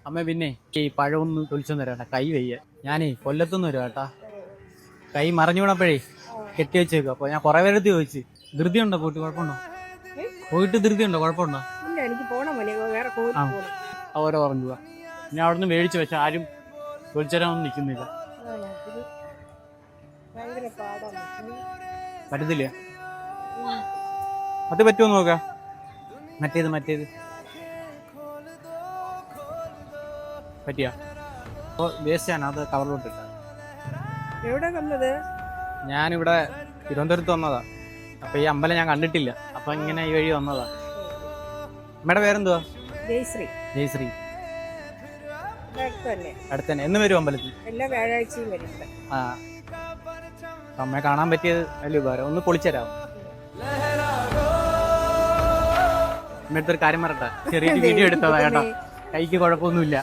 അമ്മ പിന്നെ ഈ പഴമൊന്ന് തൊലിച്ചൊന്നും തരാം കൈ വയ്യ. ഞാനേ കൊല്ലത്തുനിന്ന് വരും കേട്ടാ. കൈ മറിഞ്ഞു വീണപ്പോഴേ കെട്ടി വെച്ചേക്കും. അപ്പൊ ഞാൻ കുറെ പേരെടുത്ത് ചോദിച്ചു, ധൃതി ഉണ്ടോ പോയിട്ട്? കുഴപ്പമുണ്ടോ? പോയിട്ട് ധൃതി ഉണ്ടോ? കുഴപ്പമുണ്ടോ? എനിക്ക് പോണം വേറെ ആ അവരെ പറഞ്ഞു പോവാ. ഞാൻ അവിടെ നിന്ന് മേടിച്ചു, പക്ഷെ ആരും തൊലിച്ചരാനൊന്നും നിൽക്കുന്നില്ല. പറ്റത്തില്ല. അത് പറ്റുമോ നോക്കാം. മറ്റേത് പറ്റിയാ? അപ്പോൾ വേസ്റ്റ് ആണ്, അത് കവറിലോട്ടിട്ട. എവിടെ വന്നത്? ഞാനിവിടെ തിരുവനന്തപുരത്ത് വന്നതാ. അപ്പൊ ഈ അമ്പലം ഞാൻ കണ്ടിട്ടില്ല, അപ്പൊ ഇങ്ങനെ ഈ വഴി വന്നതാ. അമ്മയുടെ പേരെന്തുവാ? ജയശ്രീ. അടുത്തന്നെ. എന്ന് വരും അമ്പലത്തിൽ? എല്ലാ വ്യാഴാഴ്ചയും വരും. ആ അമ്മയെ കാണാൻ പറ്റിയത് വലിയ ഉപകാരം. ഒന്ന് പൊളിച്ചരാമോ? അമ്മയടുത്തൊരു കാര്യം പറയട്ടെ, ചെറിയൊരു വീഡിയോ എടുത്തതാ കേട്ടോ. കൈക്ക് കുഴപ്പമൊന്നുമില്ല.